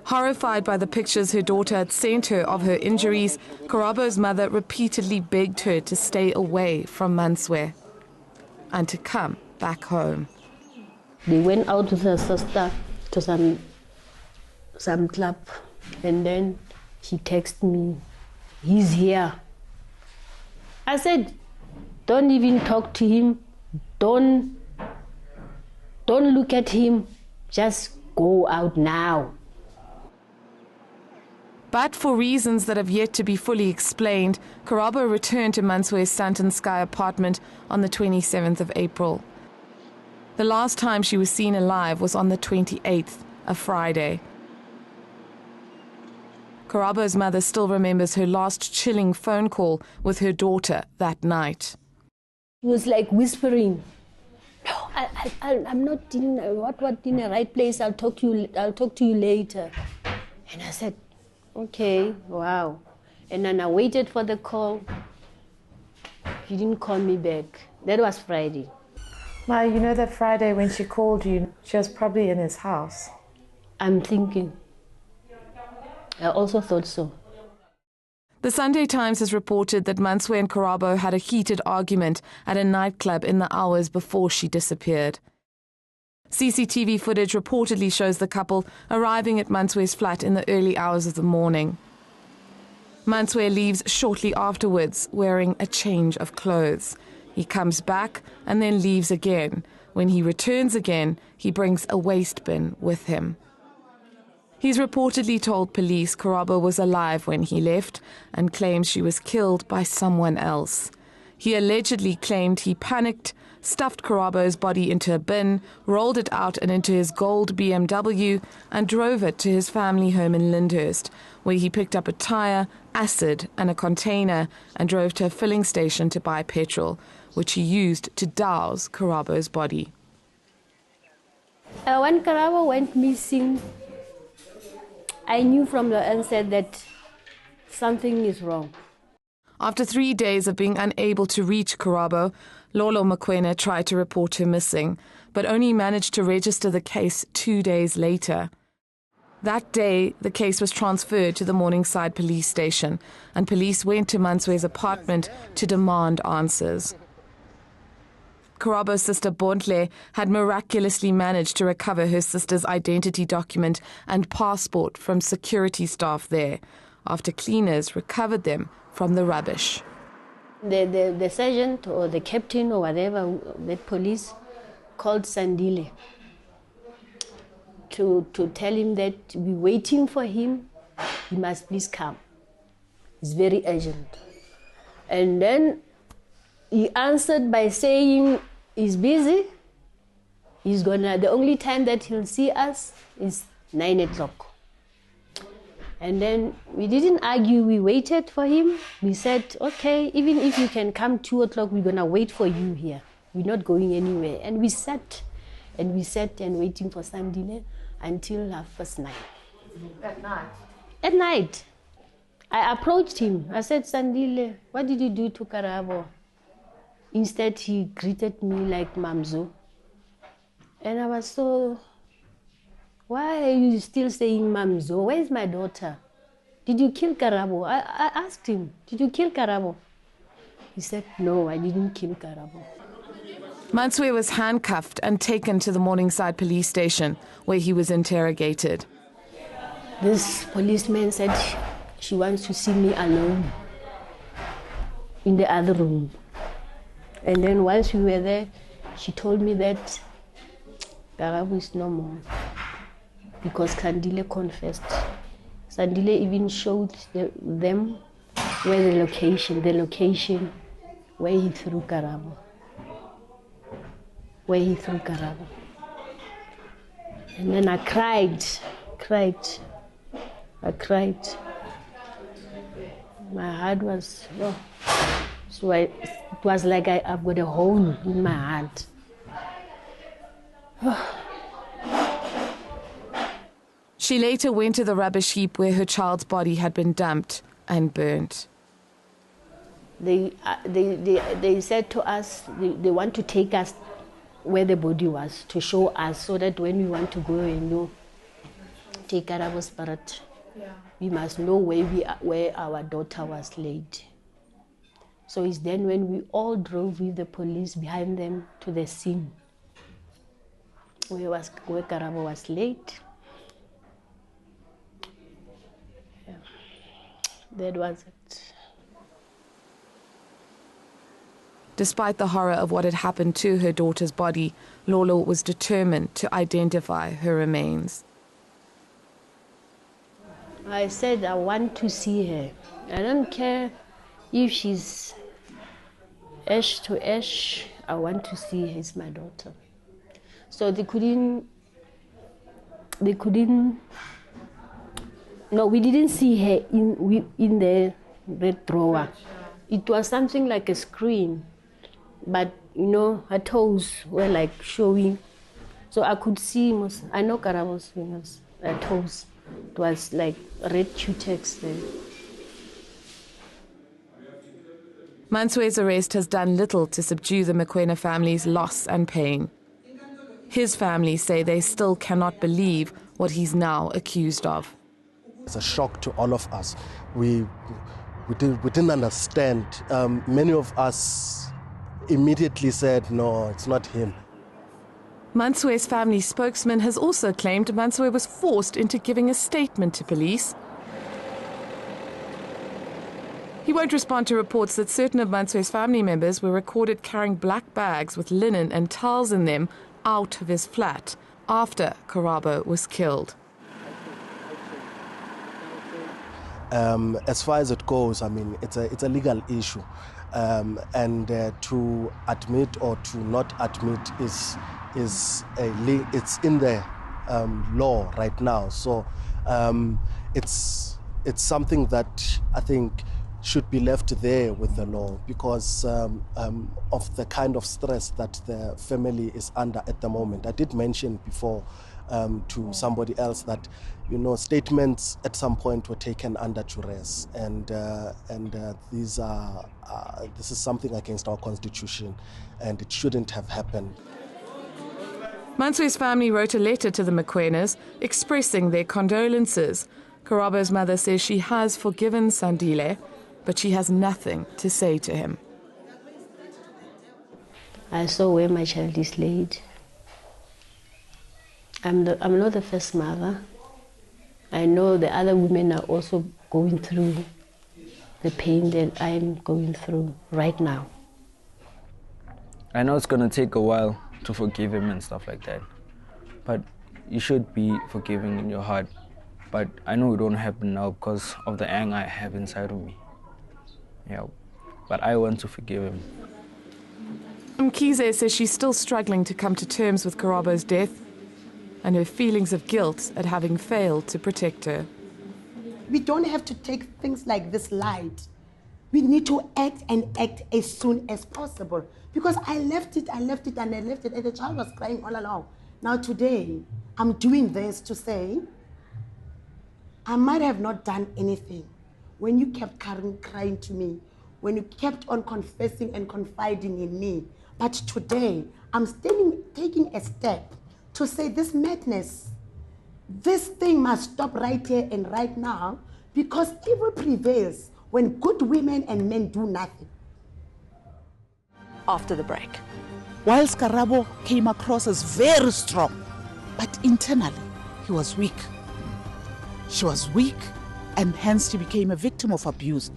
Horrified by the pictures her daughter had sent her of her injuries, Karabo's mother repeatedly begged her to stay away from Manswe and to come back home. They went out with her sister to some club, and then she texted me, "He's here." I said, "Don't even talk to him. Don't look at him. Just go out now." But for reasons that have yet to be fully explained, Karabo returned to Manswe's Stanton Sky apartment on the 27th of April. The last time she was seen alive was on the 28th, a Friday. Karabo's mother still remembers her last chilling phone call with her daughter that night. He was like whispering, "No, I'm not in the right place. I'll talk to you later." And I said, "Okay, wow." And then I waited for the call. He didn't call me back. That was Friday. Ma, you know that Friday when she called you, she was probably in his house. I'm thinking. I also thought so. The Sunday Times has reported that Manswe and Karabo had a heated argument at a nightclub in the hours before she disappeared. CCTV footage reportedly shows the couple arriving at Manswe's flat in the early hours of the morning. Manswe leaves shortly afterwards, wearing a change of clothes. He comes back and then leaves again. When he returns again, he brings a waste bin with him. He's reportedly told police Karabo was alive when he left and claims she was killed by someone else. He allegedly claimed he panicked, stuffed Karabo's body into a bin, rolled it out and into his gold BMW and drove it to his family home in Lyndhurst, where he picked up a tire, acid and a container and drove to a filling station to buy petrol, which he used to douse Karabo's body. When Karabo went missing, I knew from the onset that something is wrong. After 3 days of being unable to reach Karabo, Karabo Mokoena tried to report her missing, but only managed to register the case 2 days later. That day, the case was transferred to the Morningside police station, and police went to Manswe's apartment to demand answers. Karabo's sister Bontle had miraculously managed to recover her sister's identity document and passport from security staff there, after cleaners recovered them from the rubbish. The sergeant or the captain or whatever, the police called Sandile to tell him that we're waiting for him, he must please come. It's very urgent. And then he answered by saying he's busy. The only time that he'll see us is 9 o'clock. And then we didn't argue, we waited for him. We said, okay, even if you can come 2 o'clock, we're gonna wait for you here. We're not going anywhere. And we sat and waiting for Sandile until 9:30. At night? At night. I approached him. I said, "Sandile, what did you do to Karabo?" Instead, he greeted me like Mamzo. And I was so, "Why are you still saying Mamzo? Where's my daughter? Did you kill Karabo?" I asked him, "Did you kill Karabo?" He said, "No, I didn't kill Karabo." Manswe was handcuffed and taken to the Morningside police station, where he was interrogated. This policeman said she wants to see me alone in the other room. And then once we were there, she told me that Karabo is no more, because Sandile confessed. Sandile even showed them where the location where he threw Karabo. And then I cried. My heart was, so it was like I've got a hole in my heart. She later went to the rubbish heap where her child's body had been dumped and burnt. They said to us, they want to take us where the body was, to show us, so that when we want to go and know. take Karabo spirit. Yeah. We must know where our daughter was laid. So it's then when we all drove with the police behind them to the scene where Karabo was laid. Yeah. That was it. Despite the horror of what had happened to her daughter's body, Lolo was determined to identify her remains. I said I want to see her. I don't care if she's ash to ash. I want to see her as my daughter. So they couldn't, no, we didn't see her in the red drawer. It was something like a screen, but you know, her toes were like showing. So I could see, I know Karabo's fingers, her toes. It was like red cutex there. Manswe's arrest has done little to subdue the Mokoena family's loss and pain. His family say they still cannot believe what he's now accused of. It's a shock to all of us. We didn't understand. Many of us immediately said, no, it's not him. Manswe's family spokesman has also claimed Manswe was forced into giving a statement to police. He won't respond to reports that certain of Manswe's family members were recorded carrying black bags with linen and towels in them out of his flat after Karabo was killed. As far as it goes, I mean, it's a legal issue. To admit or to not admit it's in the law right now. So it's something that I think should be left there with the law because of the kind of stress that the family is under at the moment. I did mention before to somebody else that, you know, statements at some point were taken under duress, and this is something against our constitution, and it shouldn't have happened. Manswe's family wrote a letter to the Mokoenas expressing their condolences. Karabo's mother says she has forgiven Sandile, but she has nothing to say to him. I saw where my child is laid. I'm not the first mother. I know the other women are also going through the pain that I'm going through right now. I know it's going to take a while to forgive him and stuff like that, but you should be forgiving in your heart. But I know it won't happen now because of the anger I have inside of me. Yeah, but I want to forgive him. Mkize says she's still struggling to come to terms with Karabo's death and her feelings of guilt at having failed to protect her. We don't have to take things like this light. We need to act as soon as possible. Because I left it, and the child was crying all along. Now today, I'm doing this to say, I might have not done anything. When you kept crying to me, when you kept on confessing and confiding in me, but today, I'm taking a step to say this madness, this thing must stop right here and right now, because evil prevails when good women and men do nothing. After the break. Whilst Karabo came across as very strong, but internally he was weak. She was weak, and hence she became a victim of abuse.